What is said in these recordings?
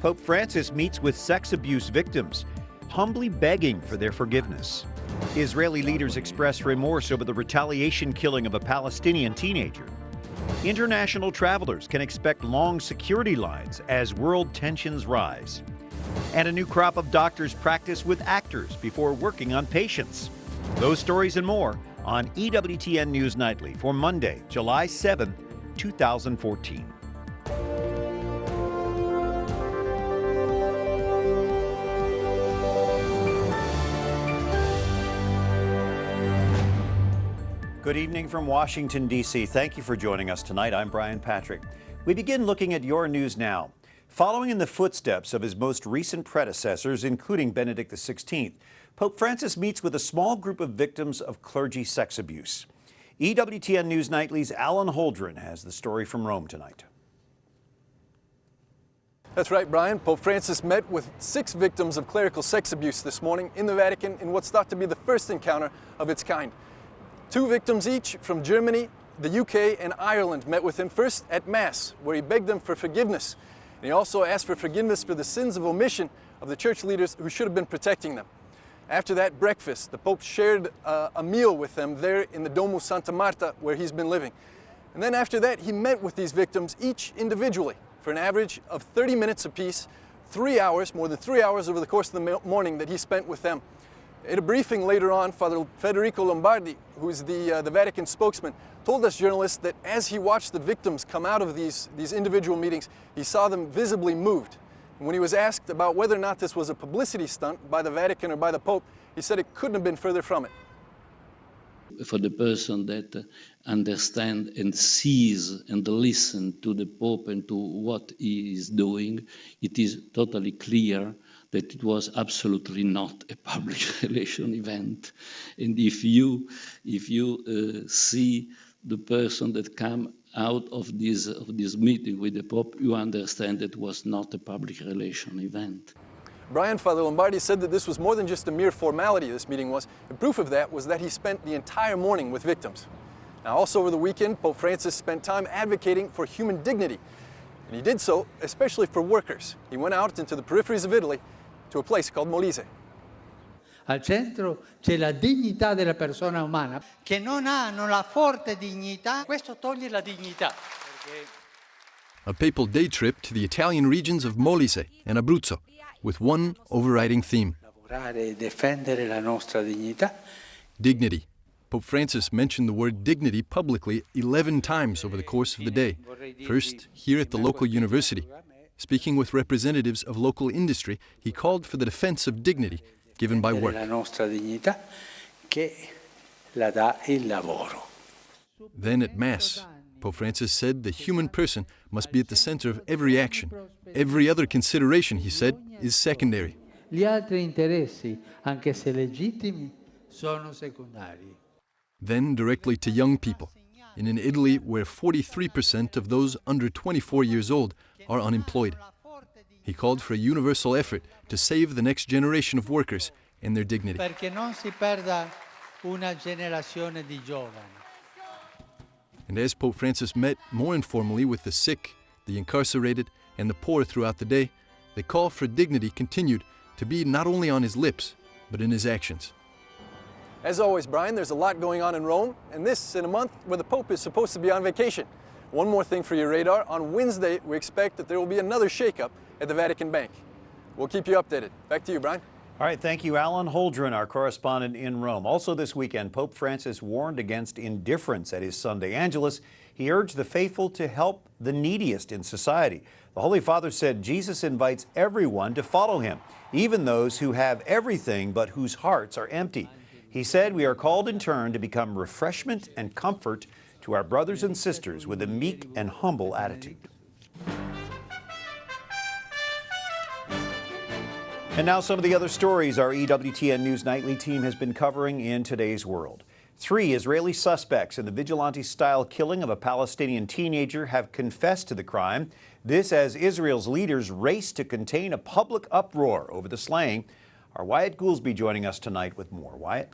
Pope Francis meets with sex abuse victims, humbly begging for their forgiveness. Israeli leaders express remorse over the retaliation killing of a Palestinian teenager. International travelers can expect long security lines as world tensions rise. And a new crop of doctors practice with actors before working on patients. Those stories and more on EWTN News Nightly for Monday, July 7, 2014. Good evening from Washington, D.C. Thank you for joining us tonight. I'm Brian Patrick. We begin looking at your news now. Following in the footsteps of his most recent predecessors, including Benedict XVI, Pope Francis meets with a small group of victims of clergy sex abuse. EWTN News Nightly's Alan Holdren has the story from Rome tonight. That's right, Brian. Pope Francis met with 6 victims of clerical sex abuse this morning in the Vatican in what's thought to be the first encounter of its kind. 2 victims each from Germany, the UK, and Ireland met with him first at Mass, where he begged them for forgiveness. And he also asked for forgiveness for the sins of omission of the church leaders who should have been protecting them. After that breakfast, the Pope shared a meal with them there in the Domus Santa Marta, where he's been living. And then after that, he met with these victims each individually for an average of 30 minutes apiece, 3 hours, more than 3 hours over the course of the morning that he spent with them. At a briefing later on, Father Federico Lombardi, who's the Vatican spokesman, told us journalists that as he watched the victims come out of these individual meetings, he saw them visibly moved. And when he was asked about whether or not this was a publicity stunt by the Vatican or by the Pope, he said it couldn't have been further from it. For the person that understands and sees and listens to the Pope and to what he is doing, it is totally clear that it was absolutely not a public relation event. And if you see the person that come out of this meeting with the Pope, you understand that it was not a public relation event. Brian, Father Lombardi said that this was more than just a mere formality, this meeting was. And proof of that was that he spent the entire morning with victims. Now, also over the weekend, Pope Francis spent time advocating for human dignity. And he did so especially for workers. He went out into the peripheries of Italy to a place called Molise. Al centro c'è la dignità della persona umana. Che non hanno la forte dignità, questo toglie la dignità. A papal day trip to the Italian regions of Molise and Abruzzo, with one overriding theme: Lavorare e difendere la nostra dignità. Dignity. Pope Francis mentioned the word dignity publicly 11 times over the course of the day. First, here at the local university. Speaking with representatives of local industry, he called for the defense of dignity given by work. La nostra dignità che la dà il lavoro. Then at Mass, Pope Francis said the human person must be at the center of every action. Every other consideration, he said, is secondary. Gli altri interessi, anche se legittimi, sono secondari. Then directly to young people, in an Italy where 43% of those under 24 years old are unemployed. He called for a universal effort to save the next generation of workers and their dignity. Perché non si perda una generazione di giovani. And as Pope Francis met more informally with the sick, the incarcerated, and the poor throughout the day, the call for dignity continued to be not only on his lips, but in his actions. As always, Brian, there's a lot going on in Rome, and this in a month where the Pope is supposed to be on vacation. One more thing for your radar. On Wednesday, we expect that there will be another shakeup at the Vatican Bank. We'll keep you updated. Back to you, Brian. All right, thank you, Alan Holdren, our correspondent in Rome. Also this weekend, Pope Francis warned against indifference at his Sunday Angelus. He urged the faithful to help the neediest in society. The Holy Father said Jesus invites everyone to follow him, even those who have everything but whose hearts are empty. He said we are called in turn to become refreshment and comfort to our brothers and sisters with a meek and humble attitude. And now some of the other stories our EWTN News Nightly team has been covering in today's world. 3 Israeli suspects in the vigilante-style killing of a Palestinian teenager have confessed to the crime. This as Israel's leaders race to contain a public uproar over the slaying. Our Wyatt Goolsby joining us tonight with more. Wyatt?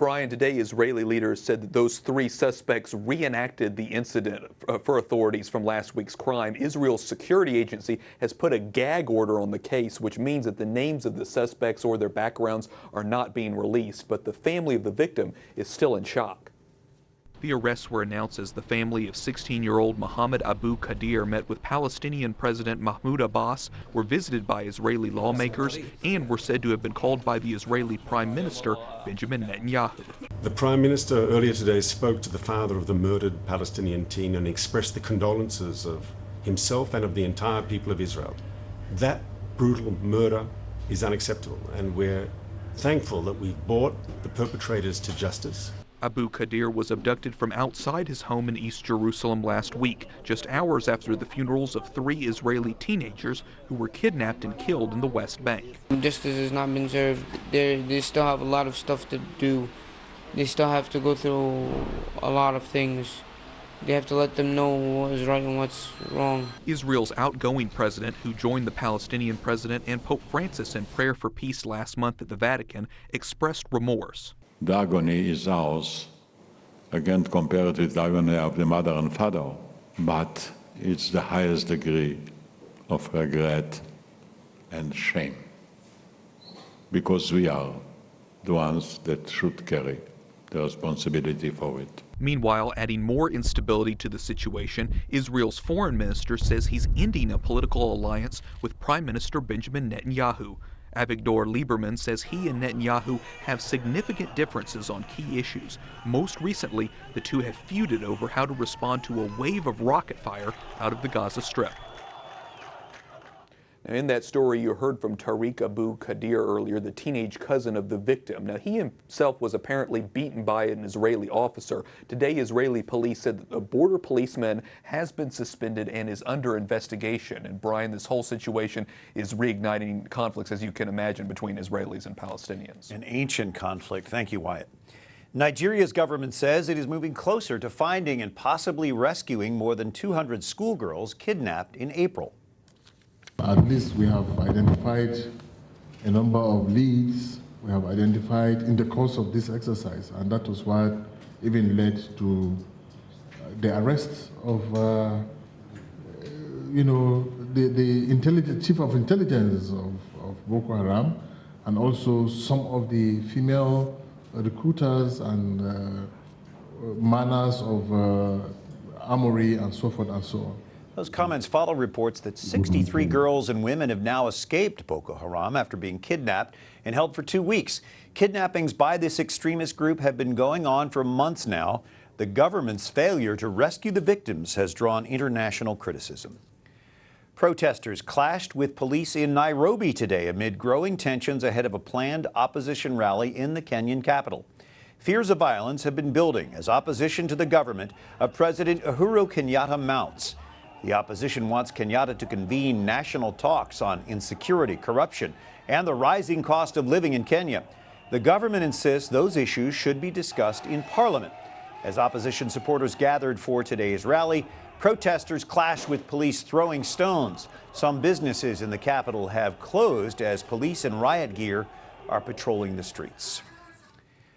Brian, today Israeli leaders said that those 3 suspects reenacted the incident for authorities from last week's crime. Israel's security agency has put a gag order on the case, which means that the names of the suspects or their backgrounds are not being released, but the family of the victim is still in shock. The arrests were announced as the family of 16-year-old Mohammed Abu Qadir met with Palestinian President Mahmoud Abbas, were visited by Israeli lawmakers, and were said to have been called by the Israeli Prime Minister Benjamin Netanyahu. The Prime Minister earlier today spoke to the father of the murdered Palestinian teen and expressed the condolences of himself and of the entire people of Israel. That brutal murder is unacceptable, and we're thankful that we've brought the perpetrators to justice. Abu Qadir was abducted from outside his home in East Jerusalem last week, just hours after the funerals of 3 Israeli teenagers who were kidnapped and killed in the West Bank. Justice has not been served. They still have a lot of stuff to do. They still have to go through a lot of things. They have to let them know what is right and what's wrong. Israel's outgoing president, who joined the Palestinian president and Pope Francis in prayer for peace last month at the Vatican, expressed remorse. The agony is ours. I can't compare it with the agony of the mother and father, but it's the highest degree of regret and shame, because we are the ones that should carry the responsibility for it. Meanwhile, adding more instability to the situation, Israel's foreign minister says he's ending a political alliance with Prime Minister Benjamin Netanyahu. Avigdor Lieberman says he and Netanyahu have significant differences on key issues. Most recently, the two have feuded over how to respond to a wave of rocket fire out of the Gaza Strip. Now, in that story, you heard from Tariq Abu Qadir earlier, the teenage cousin of the victim. Now, he himself was apparently beaten by an Israeli officer. Today, Israeli police said that a border policeman has been suspended and is under investigation. And Brian, this whole situation is reigniting conflicts, as you can imagine, between Israelis and Palestinians. An ancient conflict. Thank you, Wyatt. Nigeria's government says it is moving closer to finding and possibly rescuing more than 200 schoolgirls kidnapped in April. At least we have identified a number of leads we have identified in the course of this exercise, and that was what even led to the arrest of, the chief of intelligence of Boko Haram, and also some of the female recruiters and manners of armory and so forth and so on. Those comments follow reports that 63 girls and women have now escaped Boko Haram after being kidnapped and held for 2 weeks. Kidnappings by this extremist group have been going on for months now. The government's failure to rescue the victims has drawn international criticism. Protesters clashed with police in Nairobi today amid growing tensions ahead of a planned opposition rally in the Kenyan capital. Fears of violence have been building as opposition to the government of President Uhuru Kenyatta mounts. The opposition wants Kenyatta to convene national talks on insecurity, corruption, and the rising cost of living in Kenya. The government insists those issues should be discussed in Parliament. As opposition supporters gathered for today's rally, protesters clashed with police throwing stones. Some businesses in the capital have closed as police in riot gear are patrolling the streets.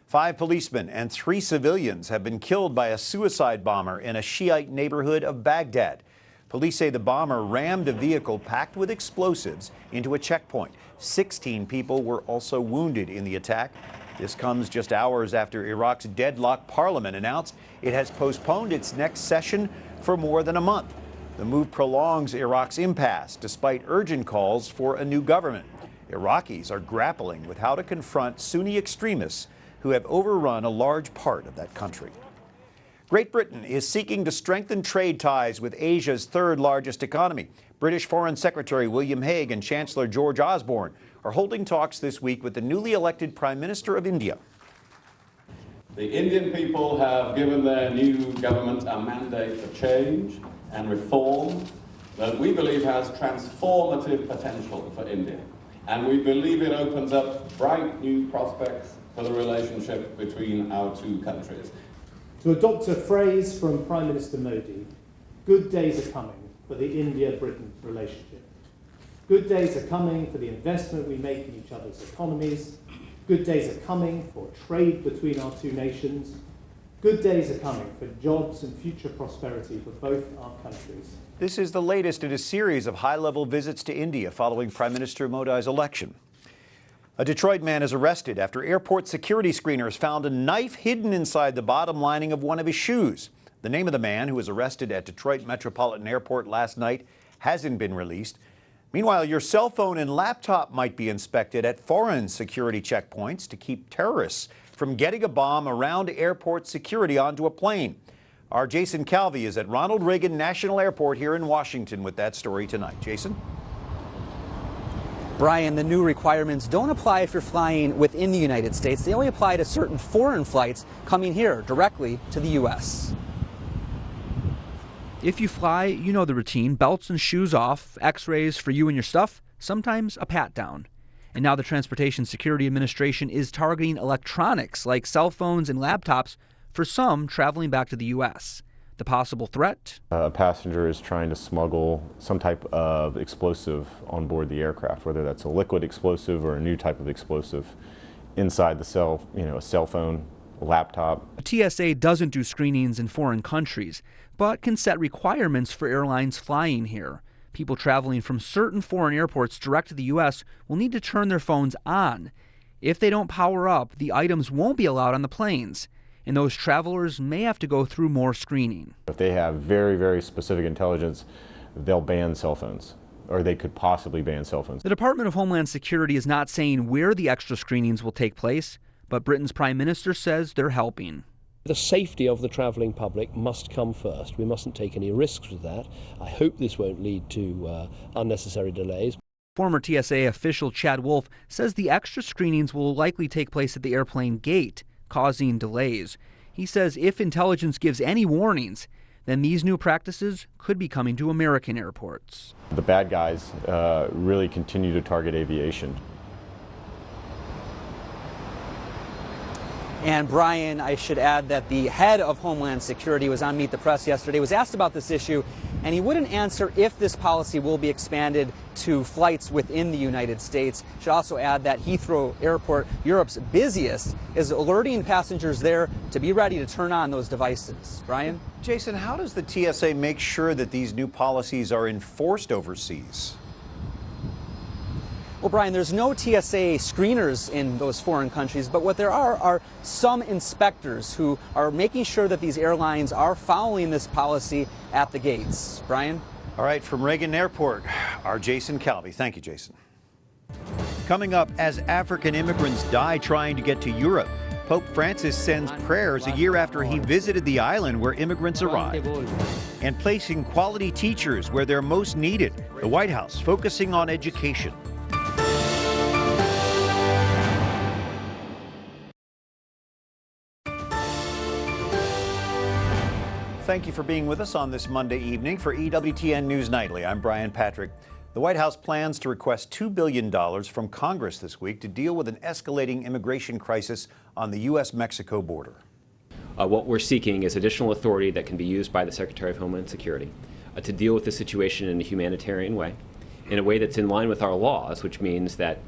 5 policemen and 3 civilians have been killed by a suicide bomber in a Shiite neighborhood of Baghdad. Police say the bomber rammed a vehicle packed with explosives into a checkpoint. 16 people were also wounded in the attack. This comes just hours after Iraq's deadlocked parliament announced it has postponed its next session for more than a month. The move prolongs Iraq's impasse despite urgent calls for a new government. Iraqis are grappling with how to confront Sunni extremists who have overrun a large part of that country. Great Britain is seeking to strengthen trade ties with Asia's 3rd largest economy. British Foreign Secretary William Hague and Chancellor George Osborne are holding talks this week with the newly elected Prime Minister of India. The Indian people have given their new government a mandate for change and reform that we believe has transformative potential for India. And we believe it opens up bright new prospects for the relationship between our 2 countries. To adopt a phrase from Prime Minister Modi, good days are coming for the India-Britain relationship. Good days are coming for the investment we make in each other's economies, Good days are coming for trade between our two nations. Good days are coming for jobs and future prosperity for both our countries. This is the latest in a series of high-level visits to India following Prime Minister Modi's election. A Detroit man is arrested after airport security screeners found a knife hidden inside the bottom lining of one of his shoes. The name of the man who was arrested at Detroit Metropolitan Airport last night hasn't been released. Meanwhile, your cell phone and laptop might be inspected at foreign security checkpoints to keep terrorists from getting a bomb around airport security onto a plane. Our Jason Calvi is at Ronald Reagan National Airport here in Washington with that story tonight. Jason? Brian, the new requirements don't apply if you're flying within the United States. They only apply to certain foreign flights coming here directly to the U.S. If you fly, you know the routine. Belts and shoes off, x-rays for you and your stuff, sometimes a pat down. And now the Transportation Security Administration is targeting electronics like cell phones and laptops for some traveling back to the U.S. The possible threat? A passenger is trying to smuggle some type of explosive on board the aircraft, whether that's a liquid explosive or a new type of explosive inside the cell, a cell phone, a laptop. TSA doesn't do screenings in foreign countries, but can set requirements for airlines flying here. People traveling from certain foreign airports direct to the U.S. will need to turn their phones on. If they don't power up, the items won't be allowed on the planes, and those travelers may have to go through more screening. If they have very, very specific intelligence, they'll ban cell phones, or they could possibly ban cell phones. The Department of Homeland Security is not saying where the extra screenings will take place, but Britain's Prime Minister says they're helping. The safety of the travelling public must come first. We mustn't take any risks with that. I hope this won't lead to unnecessary delays. Former TSA official Chad Wolf says the extra screenings will likely take place at the airplane gate, causing delays. He says if intelligence gives any warnings, then these new practices could be coming to American airports. The bad guys really continue to target aviation. And Brian, I should add that the head of Homeland Security was on Meet the Press yesterday, was asked about this issue, and he wouldn't answer if this policy will be expanded to flights within the United States. Should also add that Heathrow Airport, Europe's busiest, is alerting passengers there to be ready to turn on those devices. Brian? Jason, how does the TSA make sure that these new policies are enforced overseas? Well, Brian, there's no TSA screeners in those foreign countries, but what there are some inspectors who are making sure that these airlines are following this policy at the gates. Brian? All right, from Reagan Airport, our Jason Calvi. Thank you, Jason. Coming up, as African immigrants die trying to get to Europe, Pope Francis sends prayers a year after he visited the island where immigrants arrived. And placing quality teachers where they're most needed, the White House focusing on education. Thank you for being with us on this Monday evening for EWTN News Nightly. I'm Brian Patrick. The White House plans to request $2 billion from Congress this week to deal with an escalating immigration crisis on the U.S.-Mexico border. What we're seeking is additional authority that can be used by the Secretary of Homeland Security to deal with the situation in a humanitarian way, in a way that's in line with our laws, which means that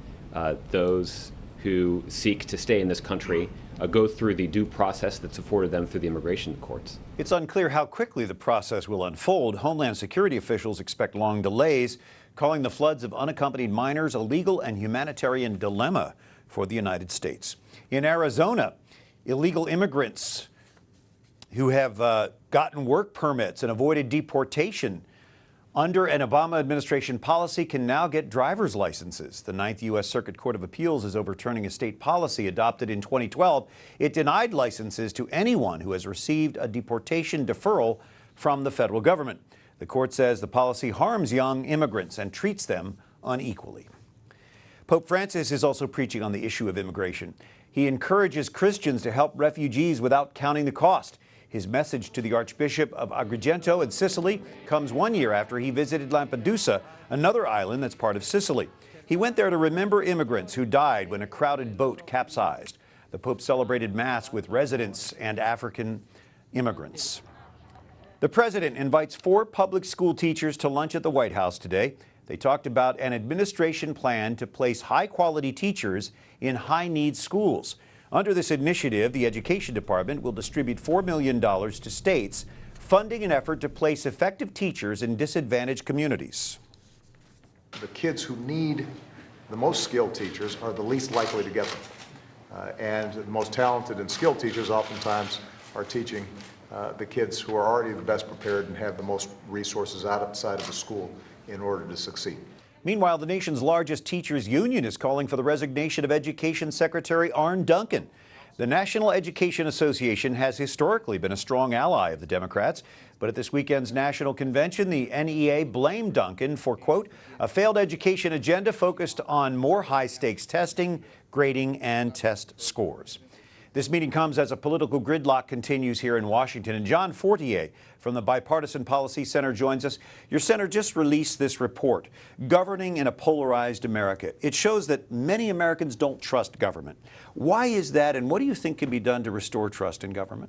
those who seek to stay in this country go through the due process that's afforded them through the immigration courts. It's unclear how quickly the process will unfold. Homeland Security officials expect long delays, calling the floods of unaccompanied minors a legal and humanitarian dilemma for the United States. In Arizona, illegal immigrants who have gotten work permits and avoided deportation under an Obama administration policy can now get driver's licenses. The 9th U.S. Circuit Court of Appeals is overturning a state policy adopted in 2012. It denied licenses to anyone who has received a deportation deferral from the federal government. The court says the policy harms young immigrants and treats them unequally. Pope Francis is also preaching on the issue of immigration. He encourages Christians to help refugees without counting the cost. His message to the Archbishop of Agrigento in Sicily comes 1 year after he visited Lampedusa, another island that's part of Sicily. He went there to remember immigrants who died when a crowded boat capsized. The Pope celebrated Mass with residents and African immigrants. The President invites 4 public school teachers to lunch at the White House today. They talked about an administration plan to place high-quality teachers in high-need schools. Under this initiative, the Education Department will distribute $4 million to states, funding an effort to place effective teachers in disadvantaged communities. The kids who need the most skilled teachers are the least likely to get them. And the most talented and skilled teachers oftentimes are teaching the kids who are already the best prepared and have the most resources outside of the school in order to succeed. Meanwhile, the nation's largest teachers union is calling for the resignation of Education Secretary Arne Duncan. The National Education Association has historically been a strong ally of the Democrats, but at this weekend's national convention, the NEA blamed Duncan for, quote, a failed education agenda focused on more high-stakes testing, grading, and test scores. This meeting comes as a political gridlock continues here in Washington. And John Fortier from the Bipartisan Policy Center joins us. Your center just released this report, Governing in a Polarized America. It shows that many Americans don't trust government. Why is that, and what do you think can be done to restore trust in government?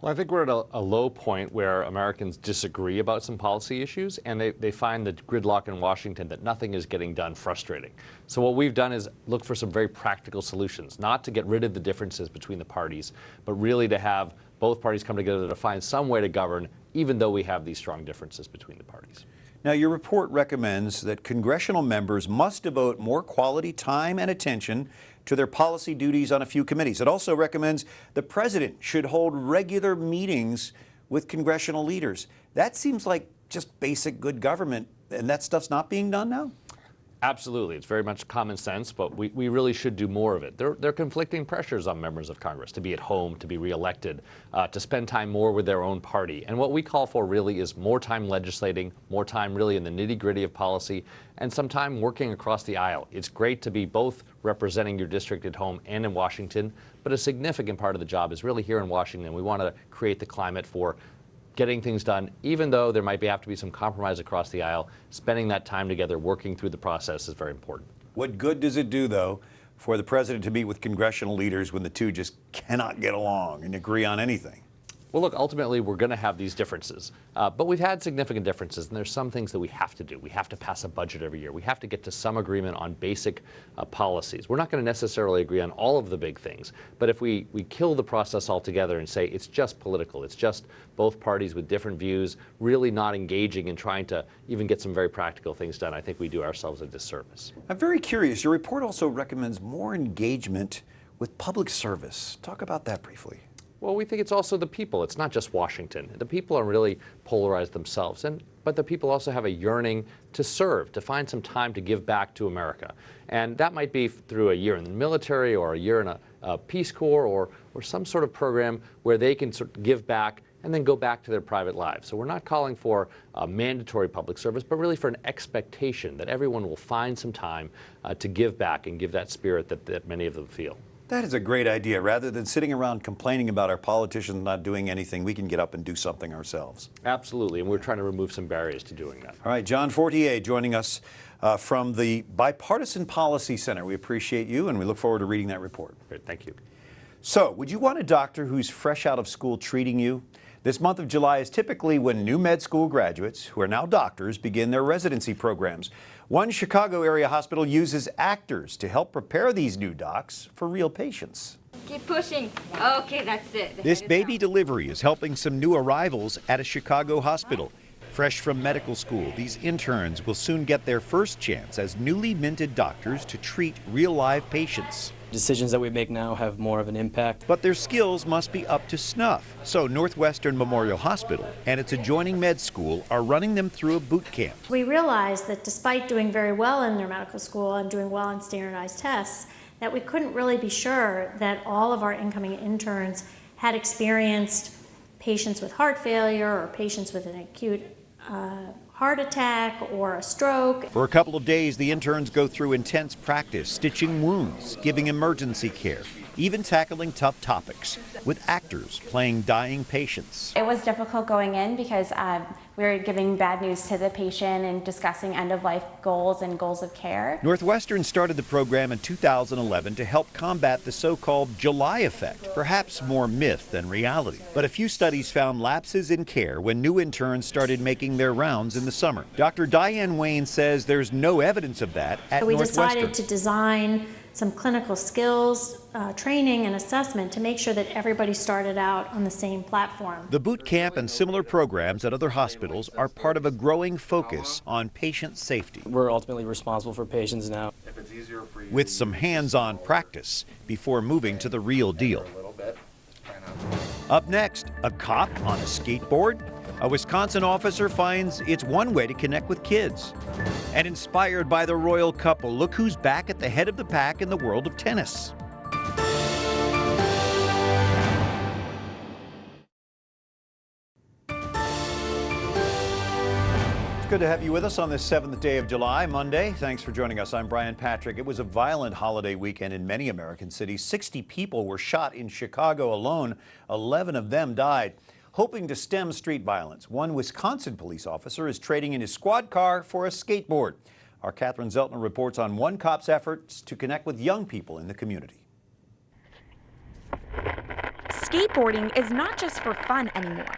Well, I think we're at a low point where Americans disagree about some policy issues, and they find the gridlock in Washington that nothing is getting done frustrating. So what we've done is look for some very practical solutions, not to get rid of the differences between the parties, but really to have both parties come together to find some way to govern, even though we have these strong differences between the parties. Now, your report recommends that congressional members must devote more quality time and attention to their policy duties on a few committees. It also recommends the president should hold regular meetings with congressional leaders. That seems like just basic good government, and that stuff's not being done now? Absolutely. It's very much common sense, but we really should do more of it. There are conflicting pressures on members of Congress to be at home, to be reelected, to spend time more with their own party. And what we call for really is more time legislating, more time really in the nitty-gritty of policy, and some time working across the aisle. It's great to be both representing your district at home and in Washington, but a significant part of the job is really here in Washington. We want to create the climate for getting things done, even though there might have to be some compromise across the aisle. Spending that time together, working through the process is very important. What good does it do, though, for the president to meet with congressional leaders when the two just cannot get along and agree on anything? Well, look, ultimately, we're going to have these differences. But we've had significant differences, and there's some things that we have to do. We have to pass a budget every year. We have to get to some agreement on basic policies. We're not going to necessarily agree on all of the big things. But if we kill the process altogether and say it's just political, it's just both parties with different views, really not engaging and trying to even get some very practical things done, I think we do ourselves a disservice. I'm very curious. Your report also recommends more engagement with public service. Talk about that briefly. Well, we think it's also the people. It's not just Washington. The people are really polarized themselves, but the people also have a yearning to serve, to find some time to give back to America. And that might be through a year in the military or a year in a Peace Corps or some sort of program where they can sort of give back and then go back to their private lives. So we're not calling for a mandatory public service, but really for an expectation that everyone will find some time to give back and give that spirit that many of them feel. That is a great idea. Rather than sitting around complaining about our politicians not doing anything, we can get up and do something ourselves. Absolutely, and we're trying to remove some barriers to doing that. All right, John Fortier joining us from the Bipartisan Policy Center. We appreciate you, and we look forward to reading that report. Great, thank you. So, would you want a doctor who's fresh out of school treating you? This month of July is typically when new med school graduates, who are now doctors, begin their residency programs. One Chicago area hospital uses actors to help prepare these new docs for real patients. Keep pushing. Okay, that's it. This baby delivery is helping some new arrivals at a Chicago hospital. Fresh from medical school, these interns will soon get their first chance as newly minted doctors to treat real live patients. Decisions that we make now have more of an impact. But their skills must be up to snuff. So Northwestern Memorial Hospital and its adjoining med school are running them through a boot camp. We realized that despite doing very well in their medical school and doing well in standardized tests, that we couldn't really be sure that all of our incoming interns had experienced patients with heart failure or patients with an acute heart attack or a stroke. For a couple of days, the interns go through intense practice, stitching wounds, giving emergency care, even tackling tough topics, with actors playing dying patients. It was difficult going in because we were giving bad news to the patient and discussing end-of-life goals and goals of care. Northwestern started the program in 2011 to help combat the so-called July effect, perhaps more myth than reality. But a few studies found lapses in care when new interns started making their rounds in the summer. Dr. Diane Wayne says there's no evidence of that at We Northwestern. decided to design some clinical skills, training and assessment to make sure that everybody started out on the same platform. The boot camp and similar programs at other hospitals are part of a growing focus on patient safety. We're ultimately responsible for patients now. With some hands-on practice before moving to the real deal. Up next, a cop on a skateboard. A Wisconsin officer finds it's one way to connect with kids. And inspired by the royal couple, look who's back at the head of the pack in the world of tennis. It's good to have you with us on this 7th day of July, Monday. Thanks for joining us. I'm Brian Patrick. It was a violent holiday weekend in many American cities. 60 people were shot in Chicago alone. 11 of them died. Hoping to stem street violence, one Wisconsin police officer is trading in his squad car for a skateboard. Our Catherine Zeltner reports on one cop's efforts to connect with young people in the community. Skateboarding is not just for fun anymore.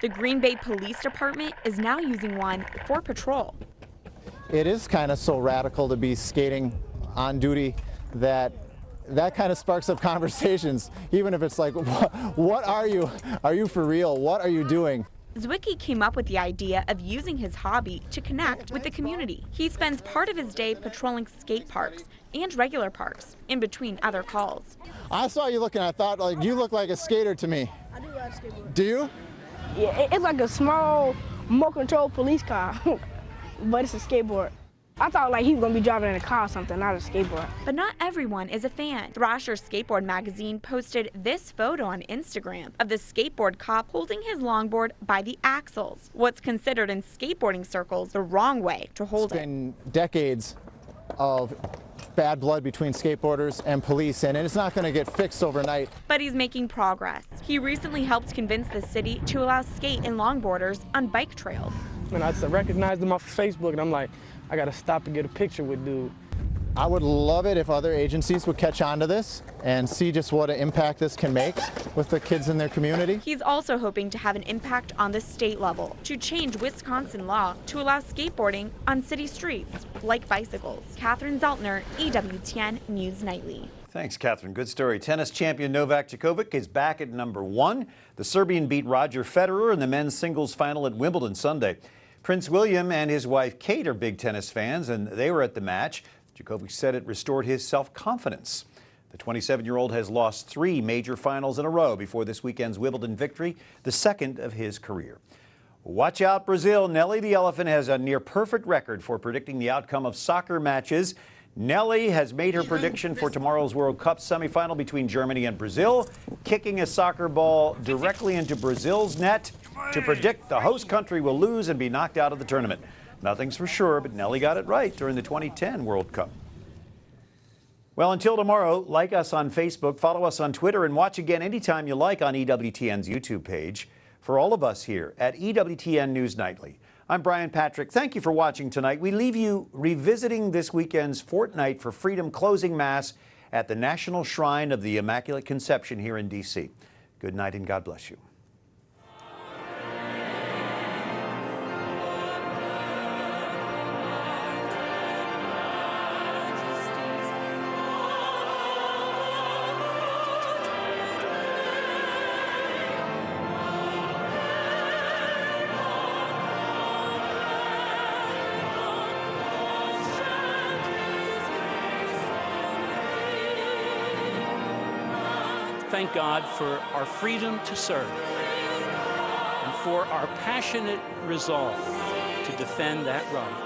The Green Bay Police Department is now using one for patrol. It is kind of so radical to be skating on duty that kind of sparks up conversations, even if it's like, what are you? Are you for real? What are you doing? Zwicky came up with the idea of using his hobby to connect with the community. He spends part of his day patrolling skate parks and regular parks in between other calls. I saw you looking, I thought, like, you look like a skater to me. I do ride a skateboard. Do you? Yeah, it's like a small, more controlled police car, but it's a skateboard. I thought like he was gonna be driving in a car or something, not a skateboard. But not everyone is a fan. Thrasher Skateboard magazine posted this photo on Instagram of the skateboard cop holding his longboard by the axles. What's considered in skateboarding circles the wrong way to hold it. It's been decades of bad blood between skateboarders and police, and it's not going to get fixed overnight. But he's making progress. He recently helped convince the city to allow skate and longboarders on bike trails. And I recognized him off of Facebook, and I'm like, I gotta stop and get a picture with dude. I would love it if other agencies would catch on to this and see just what an impact this can make with the kids in their community. He's also hoping to have an impact on the state level to change Wisconsin law to allow skateboarding on city streets like bicycles. Catherine Zeltner, EWTN News Nightly. Thanks, Catherine. Good story. Tennis champion Novak Djokovic is back at #1. The Serbian beat Roger Federer in the men's singles final at Wimbledon Sunday. Prince William and his wife Kate are big tennis fans, and they were at the match. Djokovic said it restored his self-confidence. The 27-year-old has lost 3 major finals in a row before this weekend's Wimbledon victory, the second of his career. Watch out, Brazil. Nelly the elephant has a near-perfect record for predicting the outcome of soccer matches. Nelly has made her prediction for tomorrow's World Cup semifinal between Germany and Brazil, kicking a soccer ball directly into Brazil's net to predict the host country will lose and be knocked out of the tournament. Nothing's for sure, but Nelly got it right during the 2010 World Cup. Well, until tomorrow, like us on Facebook, follow us on Twitter, and watch again anytime you like on EWTN's YouTube page. For all of us here at EWTN News Nightly, I'm Brian Patrick. Thank you for watching tonight. We leave you revisiting this weekend's Fortnight for Freedom closing mass at the National Shrine of the Immaculate Conception here in D.C. Good night and God bless you. Thank God for our freedom to serve and for our passionate resolve to defend that right.